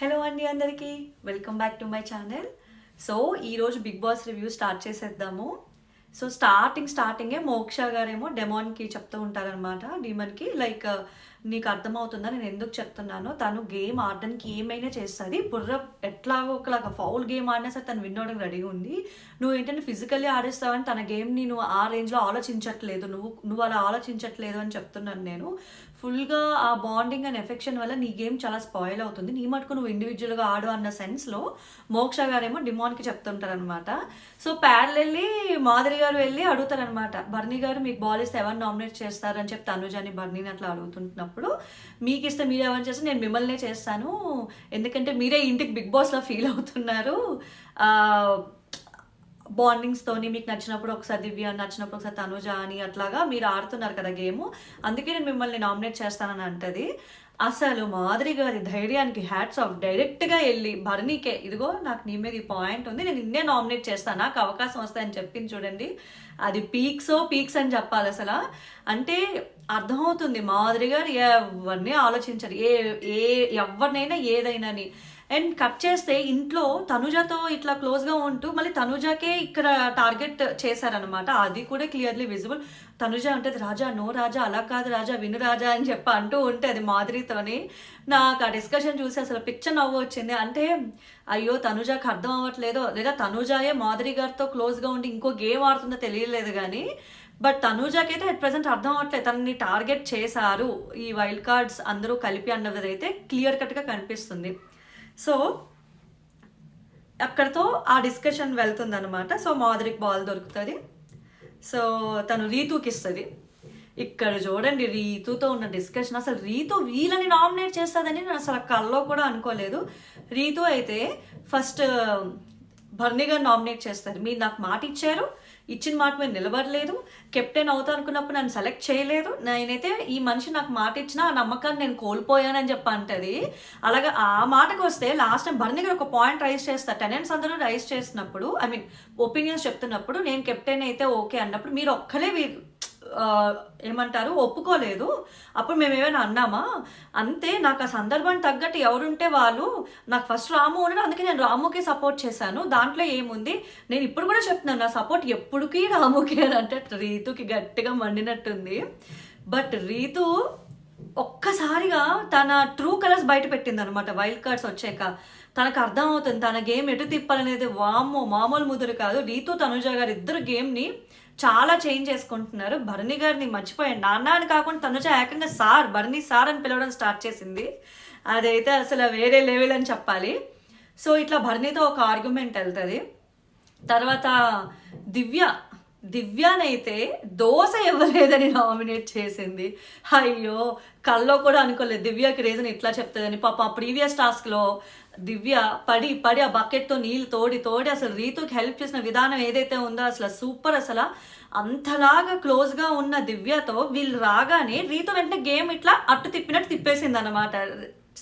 Hello అండి అందరికీ welcome back to my channel. So ఈరోజు బిగ్ బాస్ రివ్యూ స్టార్ట్ చేసేద్దాము. సో స్టార్టింగే మోక్ష గారేమో డెమాన్కి చెప్తూ ఉంటారనమాట. డీమన్కి లైక్ నీకు అర్థమవుతుందా నేను ఎందుకు చెప్తున్నానో, తను గేమ్ ఆడడానికి ఏమైనా చేస్తుంది, బుర్ర ఎట్లాగో ఒకలాగా ఫౌల్ గేమ్ ఆడినా సరే తను విన్ అవ్వడానికి రెడీగా ఉంది. నువ్వు ఏంటంటే ఫిజికల్లీ ఆడేస్తావని తన గేమ్ని నువ్వు ఆ రేంజ్లో ఆలోచించట్లేదు, నువ్వు అలా ఆలోచించట్లేదు అని చెప్తున్నాను నేను. ఫుల్గా ఆ బాండింగ్ అండ్ ఎఫెక్షన్ వల్ల నీ గేమ్ చాలా స్పాయిల్ అవుతుంది, నీ మటుకు నువ్వు ఇండివిజువల్గా ఆడు అన్న సెన్స్లో మోక్ష గారేమో డిమాన్కి చెప్తుంటారనమాట. సో ప్యారలెల్లీ మాధురి గారు వెళ్ళి అడుగుతారనమాట, బర్నీ గారు మీకు బాల్ ఇస్తే ఎవరు నామినేట్ చేస్తారని చెప్పి తనుజాని బర్నీని అట్లా అడుగుతుంటున్నప్పుడు, మీకు ఇస్తే మీరు ఎవరు చేస్తే నేను మిమ్మల్నే చేస్తాను, ఎందుకంటే మీరే ఇంటికి బిగ్ బాస్లో ఫీల్ అవుతున్నారు, బాండింగ్స్తోని మీకు నచ్చినప్పుడు ఒకసారి దివ్య, నచ్చినప్పుడు ఒకసారి తనుజ అని అట్లాగా మీరు ఆడుతున్నారు కదా గేమ్, అందుకే నేను మిమ్మల్ని నామినేట్ చేస్తానని అంటది. అసలు మాధురి గారి ధైర్యానికి హ్యాట్స్ ఆఫ్. డైరెక్ట్గా వెళ్ళి బర్నీకే, ఇదిగో నాకు నీ మీద ఈ పాయింట్ ఉంది, నేను నిన్నే నామినేట్ చేస్తాను, నాకు అవకాశం వస్తాయని చెప్పింది చూడండి. అది పీక్స్ అని చెప్పాలి అసలు. అంటే అర్థమవుతుంది మాధురి గారు ఎవరిని ఆలోచించరు, ఎవరినైనా ఏదైనాని. అండ్ కట్ చేస్తే ఇంట్లో తనుజతో ఇట్లా క్లోజ్గా ఉంటూ మళ్ళీ తనుజాకే ఇక్కడ టార్గెట్ చేశారనమాట. అది కూడా క్లియర్లీ విజిబుల్. తనుజ ఉంటుంది, రాజా నో రాజా, అలా కాదు రాజా, విను రాజా అని చెప్పి అంటూ ఉంటుంది మాధురితోని. నాకు ఆ డిస్కషన్ చూసి అసలు పిక్చర్ నవ్వు వచ్చింది. అంటే అయ్యో తనుజాకి అర్థం అవ్వట్లేదో, లేదా తనుజాయే మాధురి గారితో క్లోజ్గా ఉండి ఇంకో గేమ్ ఆడుతుందో తెలియలేదు కానీ, బట్ తనుజాకి అయితే అట్ ప్రజెంట్ అర్థం అవ్వట్లేదు తనని టార్గెట్ చేశారు ఈ వైల్డ్ కార్డ్స్ అందరూ కలిపి అన్నది అయితే క్లియర్ కట్గా కనిపిస్తుంది. సో అక్కడితో ఆ డిస్కషన్ వెళ్తుంది అనమాట. సో మాధురికి బాల్ దొరుకుతుంది, సో తను రీతూకి ఇస్తుంది. ఇక్కడ చూడండి రీతుతో ఉన్న డిస్కషన్, అసలు రీతు వీళ్ళని నామినేట్ చేస్తుందని నేను అసలు కల్లో కూడా అనుకోలేదు. రీతు అయితే ఫస్ట్ బర్నీ గారు నామినేట్ చేస్తారు, మీరు నాకు మాట ఇచ్చారు, ఇచ్చిన మాట మీద నిలబడలేదు, కెప్టెన్ అవుతా అనుకున్నప్పుడు నన్ను సెలెక్ట్ చేయలేదు, నేనైతే ఈ మనిషి నాకు మాట ఇచ్చిన ఆ నమ్మకాన్ని నేను కోల్పోయానని చెప్పి అంటది. అలాగే ఆ మాటకు వస్తే లాస్ట్ టైం బర్నీ గారు ఒక పాయింట్ రైజ్ చేస్తారు, టెనెంట్స్ అందరూ రైజ్ చేసినప్పుడు, ఐ మీన్ ఒపీనియన్స్ చెప్తున్నప్పుడు, నేను కెప్టెన్ అయితే ఓకే అన్నప్పుడు మీరు ఒక్కలే ఏమంటారు ఒప్పుకోలేదు, అప్పుడు మేము ఏమైనా అన్నామా? అంతే, నాకు ఆ సందర్భానికి తగ్గట్టు ఎవరుంటే వాళ్ళు, నాకు ఫస్ట్ రాము ఉన్నాడు అందుకే నేను రాముకి సపోర్ట్ చేశాను, దాంట్లో ఏముంది, నేను ఇప్పుడు కూడా చెప్తున్నాను నా సపోర్ట్ ఎప్పటికీ రాముకి అని అంటే రీతుకి గట్టిగా మండినట్టుంది. బట్ రీతు ఒక్కసారిగా తన ట్రూ కలర్స్ బయట పెట్టింది అనమాట. వైల్డ్ కార్డ్స్ వచ్చాక తనకు అర్థం అవుతుంది తన గేమ్ ఎటు తిప్పాలనేది. వామ్మో మామూలు ముదురు కాదు. రీతు తనుజ గారు ఇద్దరు గేమ్ని చాలా చేంజ్ చేసుకుంటున్నారు. బర్నీ గారిని మర్చిపోయాను, నాన్న అని కాకుండా తనుజ ఏకంగా సార్, బర్నీ సార్ అని పిలవడం స్టార్ట్ చేసింది. అదైతే అసలు వేరే లెవెల్ అని చెప్పాలి. సో ఇట్లా బర్నీతో ఒక ఆర్గ్యుమెంట్ వెళ్తుంది. తర్వాత దివ్యానైతే దోశ ఇవ్వలేదని నామినేట్ చేసింది. అయ్యో కల్లో కూడా అనుకోలేదు దివ్యకి రీజన్ ఇట్లా చెప్తుందని. పాప ప్రీవియస్ టాస్క్లో దివ్య పడి ఆ బకెట్తో నీళ్ళు తోడి అసలు రీతుకి హెల్ప్ చేసిన విధానం ఏదైతే ఉందో అసలు సూపర్. అసలు అంతలాగా క్లోజ్గా ఉన్న దివ్యతో వీళ్ళు రాగానే రీతు వెంటనే గేమ్ ఇట్లా అట్టు తిప్పినట్టు తిప్పేసింది అనమాట.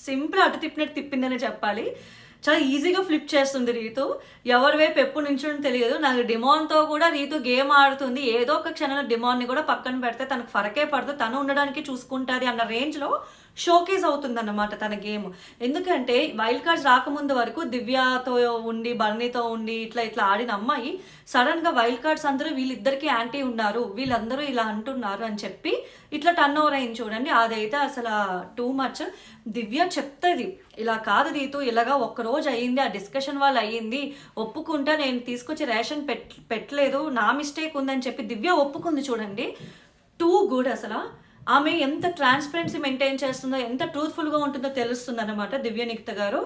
సింపుల్ అటు తిప్పినట్టు తిప్పిందనే చెప్పాలి. చాలా ఈజీగా ఫ్లిప్ చేస్తుంది రీతు. ఎవరి వైపు ఎప్పుడు నుంచో తెలియదు. నాకు డిమాన్తో కూడా రీతు గేమ్ ఆడుతుంది, ఏదో ఒక క్షణంలో డిమాన్ని కూడా పక్కన పెడితే తనకు ఫరకే పడుతూ తను ఉండడానికి చూసుకుంటుంది అన్న రేంజ్లో షోకేస్ అవుతుంది అన్నమాట తన గేమ్. ఎందుకంటే వైల్డ్ కార్డ్స్ రాకముందు వరకు దివ్యతో ఉండి బర్నీతో ఉండి ఇట్లా ఆడిన అమ్మాయి సడన్గా వైల్డ్ కార్డ్స్ అందరూ వీళ్ళిద్దరికీ యాంటీ ఉన్నారు, వీళ్ళందరూ ఇలా అంటున్నారు అని చెప్పి ఇట్లా టర్న్ ఓవర్ అయింది చూడండి. అదైతే అసలు టూ మచ్. దివ్య చెప్తుంది ఇలా కాదు రీతు, ఇలాగా ఒక్కరోజు అయ్యింది, ఆ డిస్కషన్ వాళ్ళు అయ్యింది, ఒప్పుకుంటా, నేను తీసుకొచ్చి రేషన్ పెట్టలేదు, నా మిస్టేక్ ఉందని చెప్పి దివ్య ఒప్పుకుంది చూడండి. Too good. అసలు ఆమె ఎంత ట్రాన్స్పరెన్సీ మెయింటైన్ చేస్తుందో, ఎంత ట్రూత్ఫుల్గా ఉంటుందో తెలుస్తుంది అనమాట దివ్య నిఖిత గారు.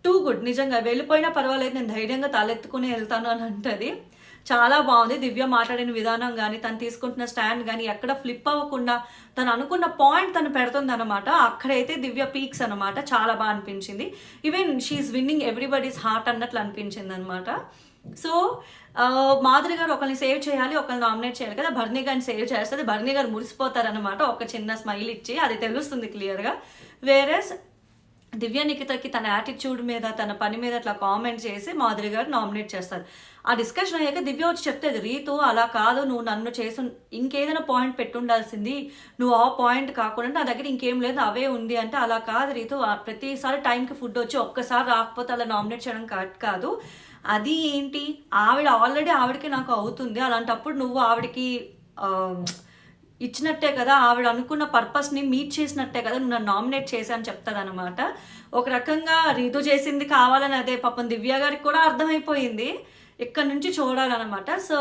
Too good. నిజంగా వెళ్ళిపోయినా పర్వాలేదు, నేను ధైర్యంగా తలెత్తుకుని వెళ్తాను అని అంటది. చాలా బాగుంది దివ్య మాట్లాడిన విధానం కానీ, తను తీసుకుంటున్న స్టాండ్ కానీ ఎక్కడ ఫ్లిప్ అవ్వకుండా తను అనుకున్న పాయింట్ తను పెడుతుంది అనమాట. అక్కడైతే దివ్య పీక్స్ అనమాట. చాలా బాగా అనిపించింది. Even she's winning everybody's heart అన్నట్లు అనిపించింది అనమాట. సో మాధురి గారు ఒకరిని సేవ్ చేయాలి, ఒకరిని నామినేట్ చేయాలి కదా, బర్నీ గారిని సేవ్ చేస్తుంది. బర్నీ గారు మురిసిపోతారనమాట ఒక చిన్న స్మైల్ ఇచ్చి, అది తెలుస్తుంది క్లియర్గా. వేరేస్ దివ్య నిఖితకి తన యాటిట్యూడ్ మీద తన పని మీద అట్లా కామెంట్ చేసి మాధురి గారు నామినేట్ చేస్తారు. ఆ డిస్కషన్ అయ్యాక దివ్య వచ్చి చెప్తుంది, రీతు అలా కాదు, నువ్వు నన్ను చేసి ఇంకేదైనా పాయింట్ పెట్టుండాల్సింది, నువ్వు ఆ పాయింట్ కాకుండా నా దగ్గర ఇంకేం లేదు అవే ఉంది అంటే, అలా కాదు రీతు, ప్రతిసారి టైంకి ఫుడ్ వచ్చి ఒక్కసారి రాకపోతే అలా నామినేట్ చేయడం కరెక్ట్ కాదు. అది ఏంటి, ఆవిడ ఆల్రెడీ ఆవిడకి నాకు అవుతుంది, అలాంటప్పుడు నువ్వు ఆవిడకి ఇచ్చినట్టే కదా, ఆవిడ అనుకున్న పర్పస్ని మీట్ చేసినట్టే కదా నువ్వు నన్ను నామినేట్ చేశాను చెప్తుంది అనమాట. ఒక రకంగా రీతు చేసింది కావాలని, అదే పాపం దివ్య గారికి కూడా అర్థమైపోయింది, ఇక్కడ నుంచి చూడాలన్నమాట. సో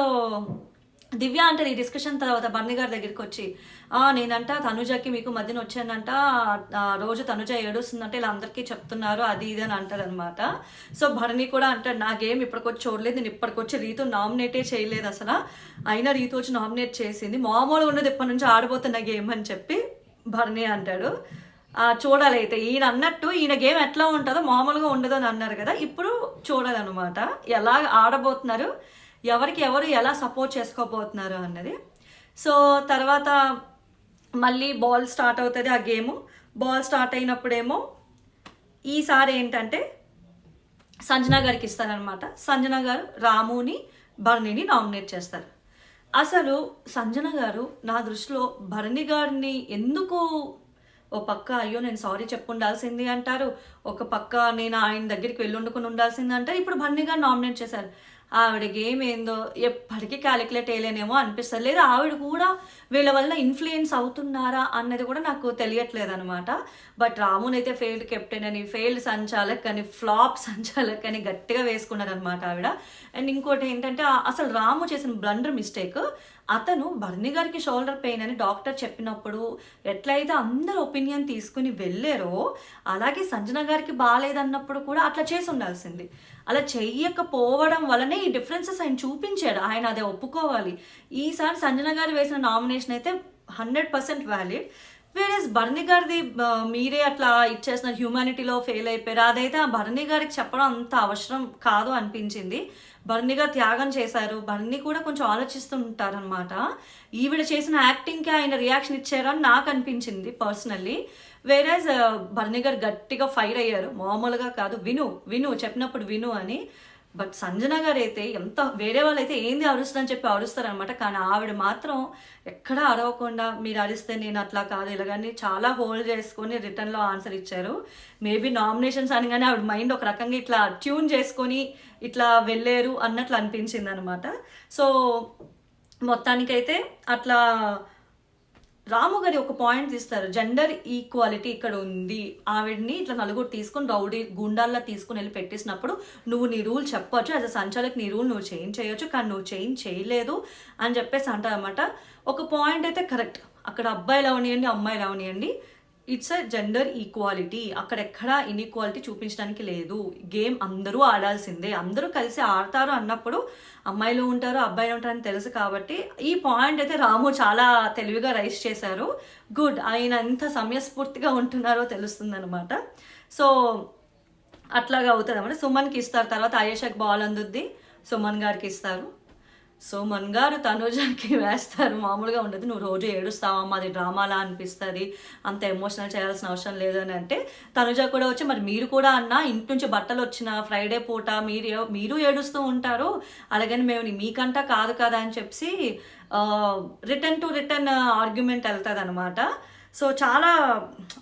దివ్య అంటారు ఈ డిస్కషన్ తర్వాత బన్నీ గారి దగ్గరికి వచ్చి, నేనంట తనుజకి మీకు మధ్యన వచ్చానంట, రోజు తనుజ ఏడుస్తుందంటే ఇలా అందరికీ చెప్తున్నారు అది ఇది అని అంటారు అనమాట. సో భరణి కూడా అంటాడు, నా గేమ్ ఇప్పటికొచ్చి చూడలేదు, నేను ఇప్పటికొచ్చి రీతు నామినేటే చేయలేదు అసలు, అయినా రీతు వచ్చి నామినేట్ చేసింది, మామూలుగా ఉన్నది ఇప్పటి నుంచి ఆడిపోతున్న గేమ్ అని చెప్పి భరణి అంటాడు. చూడాలి అయితే ఈయన అన్నట్టు ఈయన గేమ్ ఎట్లా ఉంటుందో మామూలుగా ఉండదు అని అన్నారు కదా, ఇప్పుడు చూడాలన్నమాట ఎలా ఆడబోతున్నారు, ఎవరికి ఎవరు ఎలా సపోర్ట్ చేసుకోబోతున్నారు అన్నది. సో తర్వాత మళ్ళీ బాల్ స్టార్ట్ అవుతుంది, ఆ గేము బాల్ స్టార్ట్ అయినప్పుడేమో ఈసారి ఏంటంటే సంజన గారికి ఇస్తారనమాట. సంజన గారు రాముని భరణిని నామినేట్ చేస్తారు. అసలు సంజన గారు నా దృష్టిలో భరణి గారిని ఎందుకు, ఓ పక్క అయ్యో నేను సారీ చెప్పుండాల్సింది అంటారు, ఒక పక్క నేను ఆయన దగ్గరికి వెళ్ళి వండుకుని ఉండాల్సింది అంటారు, ఇప్పుడు భరణి గారు నామినేట్ చేశారు. ఆవిడ గేమ్ ఏందో ఎప్పటికీ క్యాలిక్యులేట్ వేయలేనేమో అనిపిస్తుంది, లేదా ఆవిడ కూడా వీళ్ళ వల్ల ఇన్ఫ్లుయెన్స్ అవుతున్నారా అన్నది కూడా నాకు తెలియట్లేదు అనమాట. బట్ రామున్ అయితే ఫెయిల్డ్ కెప్టెన్ అని, ఫెయిల్డ్ సంచాలక్ అని, ఫ్లాప్ సంచాలక్ అని గట్టిగా వేసుకున్నారనమాట ఆవిడ. అండ్ ఇంకోటి ఏంటంటే అసలు రాము చేసిన బ్లండర్ మిస్టేక్, అతను భరణి గారికి షోల్డర్ పెయిన్ అని డాక్టర్ చెప్పినప్పుడు ఎట్లయితే అందరు ఒపీనియన్ తీసుకుని వెళ్ళారో, అలాగే సంజన గారికి బాగాలేదన్నప్పుడు కూడా అట్లా చేసి ఉండాల్సింది. అలా చెయ్యకపోవడం వల్లనే ఈ డిఫరెన్సెస్ ఆయన చూపించాడు, ఆయన అదే ఒప్పుకోవాలి. ఈసారి సంజన గారు వేసిన నామినేషన్ అయితే 100% వ్యాలిడ్. వేరేస్ భరణి గారిది మీరే అట్లా ఇచ్చేసిన హ్యూమానిటీలో ఫెయిల్ అయిపోయారు, అదైతే ఆ భరణి గారికి చెప్పడం అంత అవసరం కాదు అనిపించింది. భరణి గారు త్యాగం చేశారు, భరణి కూడా కొంచెం ఆలోచిస్తూ ఉంటారనమాట. ఈవిడ చేసిన యాక్టింగ్కి ఆయన రియాక్షన్ ఇచ్చారు అని నాకు అనిపించింది పర్సనల్లీ. వేరేజ్ భరణి గారు గట్టిగా ఫైర్ అయ్యారు, మామూలుగా కాదు, విను చెప్పినప్పుడు విను అని. బట్ సంజన గారు అయితే ఎంత, వేరే వాళ్ళు అయితే ఏంది అరుస్తుందని చెప్పి అరుస్తారనమాట, కానీ ఆవిడ మాత్రం ఎక్కడా అరవకుండా మీరు అరిస్తే నేను అట్లా కాదు ఇలాగని చాలా హోల్డ్ చేసుకొని రిటర్న్లో ఆన్సర్ ఇచ్చారు. మేబీ నామినేషన్స్ అనగానే ఆవిడ మైండ్ ఒక రకంగా ఇట్లా ట్యూన్ చేసుకొని ఇట్లా వెళ్ళారు అన్నట్లు అనిపించింది అనమాట. సో మొత్తానికైతే అట్లా రాము గారి ఒక పాయింట్ తీస్తారు, జెండర్ ఈక్వాలిటీ ఇక్కడ ఉంది, ఆవిడ్ని ఇట్లా నలుగురు తీసుకుని రౌడీ గుండాల్లా తీసుకుని వెళ్ళి పెట్టేసినప్పుడు నువ్వు నీ రూల్ చెప్పొచ్చు, యాజ్ అ సంచాలక్ నీ రూల్ నువ్వు చేంజ్ చేయొచ్చు, కానీ నువ్వు చేంజ్ చేయలేదు అని చెప్పేసి అంటారన్నమాట. ఒక పాయింట్ అయితే కరెక్ట్, అక్కడ అబ్బాయిలు అవనియండి అమ్మాయిలు అవనియండి, ఇట్స్ అ జెండర్ ఈక్వాలిటీ, అక్కడెక్కడా ఇన్ఈక్వాలిటీ చూపించడానికి లేదు, గేమ్ అందరూ ఆడాల్సిందే, అందరూ కలిసి ఆడతారు అన్నప్పుడు అమ్మాయిలు ఉంటారు అబ్బాయిలు ఉంటారని తెలుసు. కాబట్టి ఈ పాయింట్ అయితే రాము చాలా తెలివిగా రైస్ చేశారు, గుడ్, ఆయన ఎంత సమయస్ఫూర్తిగా ఉంటున్నారో తెలుస్తుంది అనమాట. సో అట్లాగా అవుతుంది అన్నమాట. సుమన్కి ఇస్తారు, తర్వాత ఆయేషాకి బాల్ అందుద్ది, సుమన్ గారికి ఇస్తారు. సుమన్ గారు తనుజకి వేస్తారు, మామూలుగా ఉండదు, నువ్వు రోజు ఏడుస్తావమ్మా అది డ్రామాలా అనిపిస్తుంది, అంత ఎమోషనల్ చేయాల్సిన అవసరం లేదు అని అంటే, తనుజ కూడా వచ్చి మరి మీరు కూడా అన్న ఇంటి నుంచి బట్టలు వచ్చిన ఫ్రైడే పూట మీరు ఏడుస్తూ ఉంటారు, అలాగని మేము మీకంటా కాదు కదా అని చెప్పి రిటర్న్ ఆర్గ్యుమెంట్ వెళ్తుంది అనమాట. సో చాలా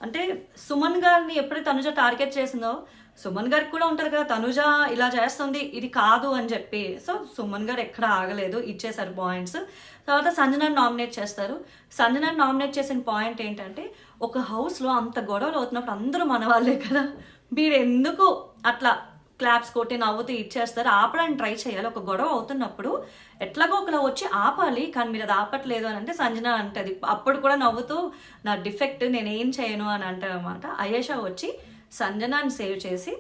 అంటే సుమన్ గారిని ఎప్పుడైతే తనుజ టార్గెట్ చేసిందో, సుమన్ గారికి కూడా ఉంటారు కదా తనుజ ఇలా చేస్తుంది ఇది కాదు అని చెప్పి, సో సుమన్ గారు ఎక్కడ ఆగలేదు, ఇచ్చేసారు పాయింట్స్. తర్వాత సంజనాన్ని నామినేట్ చేస్తారు. సంజనాన్ని నామినేట్ చేసిన పాయింట్ ఏంటంటే, ఒక హౌస్లో అంత గొడవలు అవుతున్నప్పుడు అందరూ మన వాళ్ళే కదా, మీరు ఎందుకు అట్లా క్లాప్స్ కొట్టి నవ్వుతూ ఇచ్చేస్తారు, ఆపడానికి ట్రై చేయాలి, ఒక గొడవ అవుతున్నప్పుడు ఎట్లాగో ఒకలా వచ్చి ఆపాలి, కానీ మీరు అది ఆపట్లేదు అని అంటే సంజన అంటది, అప్పుడు కూడా నవ్వుతూ నా డిఫెక్ట్ నేనేం చేయను అని అంటారు అనమాట. అయేషా వచ్చి సంజనాని సేవ్ చేసి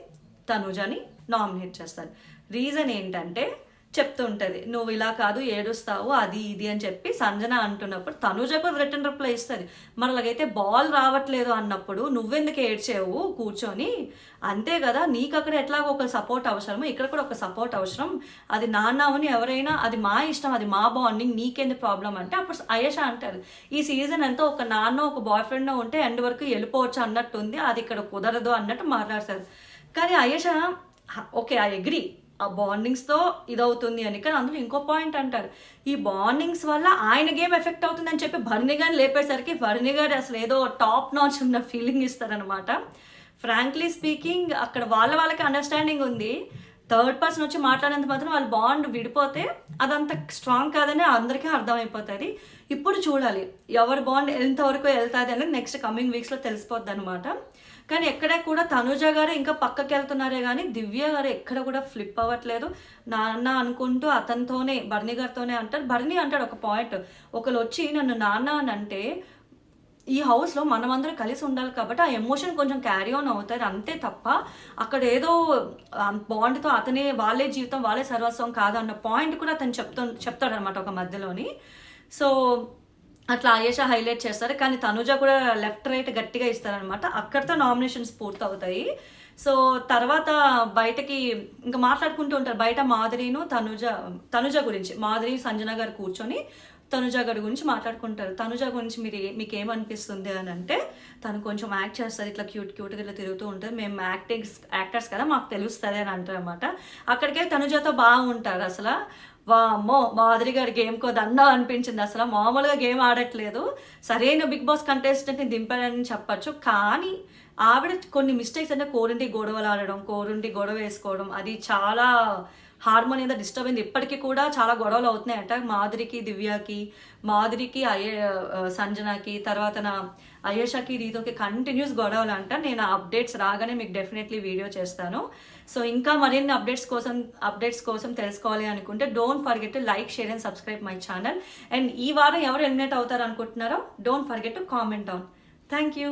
తనుజని నామినేట్ చేస్తారు. రీజన్ ఏంటంటే చెప్తూ ఉంటుంది, నువ్వు ఇలా కాదు ఏడుస్తావు అది ఇది అని చెప్పి సంజన అంటున్నప్పుడు తనుజకు రిటర్న్ రిప్లై ఇస్తుంది. మరి అలాగైతే బాల్ రావట్లేదు అన్నప్పుడు నువ్వెందుకు ఏడ్చావు కూర్చొని, అంతే కదా, నీకు అక్కడ ఎట్లాగో ఒక సపోర్ట్ అవసరము, ఇక్కడ కూడా ఒక సపోర్ట్ అవసరం, అది నాన్నవుని ఎవరైనా అది మా ఇష్టం, అది మా బాండింగ్, నీకేంది ప్రాబ్లం అంటే అప్పుడు అయేష అంటారు ఈ సీజన్ అంతా ఒక నాన్న ఒక బాయ్ ఫ్రెండ్ ఉంటే ఎండ్ వరకు వెళ్ళిపోవచ్చు అన్నట్టు ఉంది, అది ఇక్కడ కుదరదు అన్నట్టు మాట్లాడతారు. కానీ అయేష ఓకే ఐ అగ్రీ ఆ బాండింగ్స్తో ఇదవుతుంది అని, కానీ అందులో ఇంకో పాయింట్ అంటారు ఈ బాండింగ్స్ వల్ల ఆయన గేమ్ ఎఫెక్ట్ అవుతుందని చెప్పి భరణి గారిని లేపేసరికి భరణి గారు అసలు ఏదో టాప్ నాచ్ ఉన్న ఫీలింగ్ ఇస్తారనమాట. ఫ్రాంక్లీ స్పీకింగ్ అక్కడ వాళ్ళకి అండర్స్టాండింగ్ ఉంది, థర్డ్ పర్సన్ వచ్చి మాట్లాడేంత మాత్రం వాళ్ళ బాండ్ విడిపోతే అదంత స్ట్రాంగ్ కాదని అందరికీ అర్థమైపోతుంది. ఇప్పుడు చూడాలి ఎవరి బాండ్ ఎంతవరకు వెళ్తుంది అనేది నెక్స్ట్ కమింగ్ వీక్స్లో తెలిసిపోద్ది అనమాట. కానీ ఎక్కడ కూడా తనుజ గారు ఇంకా పక్కకి వెళ్తున్నారే కానీ దివ్య గారు ఎక్కడ కూడా ఫ్లిప్ అవ్వట్లేదు. నాన్న అనుకుంటూ అతనితోనే భరణి గారితోనే అంటారు. భరణి అంటాడు ఒక పాయింట్, ఒకరు వచ్చి నన్ను నాన్న అని అంటే ఈ హౌస్లో మనమందరం కలిసి ఉండాలి కాబట్టి ఆ ఎమోషన్ కొంచెం క్యారీ ఆన్ అవుతారు అంతే తప్ప అక్కడ ఏదో బాండ్తో అతనే వాళ్ళే జీవితం వాళ్ళే సర్వస్వం కాదన్న పాయింట్ కూడా అతను చెప్తాడనమాట ఒక మధ్యలోని. సో అట్లా అయేష హైలైట్ చేస్తారు. కానీ తనుజ కూడా లెఫ్ట్ రైట్ గట్టిగా ఇస్తారనమాట. అక్కడితో నామినేషన్స్ పూర్తవుతాయి. సో తర్వాత బయటకి ఇంకా మాట్లాడుకుంటూ ఉంటారు బయట మాధురిను తనుజ గురించి. మాధురి సంజన గారు కూర్చొని తనుజ గారి గురించి మాట్లాడుకుంటారు. తనుజ గురించి మీకు ఏమనిపిస్తుంది అని అంటే తను కొంచెం యాక్ట్ చేస్తారు, ఇట్లా క్యూట్గా ఇట్లా తిరుగుతూ ఉంటుంది, మేము యాక్టర్స్ కదా మాకు తెలుస్తుంది అని అంటారు అనమాట. అక్కడికి తనుజతో బాగుంటారు. అసలు వామ్మో మాధురి గారి గేమ్కో దండ అనిపించింది. అసలు మామూలుగా గేమ్ ఆడట్లేదు, సరైన బిగ్ బాస్ కంటెస్టెంట్ని దింపాడని చెప్పచ్చు. కానీ ఆవిడ కొన్ని మిస్టేక్స్ అంటే కోరింటి గొడవలు ఆడడం, కోరింటి గొడవ వేసుకోవడం, అది చాలా హార్మోని అనేది డిస్టర్బ్ అయింది. ఇప్పటికీ కూడా చాలా గొడవలు అవుతున్నాయంట మాధురికి దివ్యకి, మాధురికి సంజనకి, తర్వాత నా అయేషకి రీతోకి కంటిన్యూస్ గొడవలు అంట. నేను అప్డేట్స్ రాగానే మీకు డెఫినెట్లీ వీడియో చేస్తాను. సో ఇంకా మరిన్ని అప్డేట్స్ కోసం తెలుసుకోవాలి అనుకుంటే don't forget to like, share and subscribe my channel. And ఈ వారం ఎవరు ఎలిమినేట్ అవుతారు అనుకుంటున్నారో don't forget to comment down. Thank you.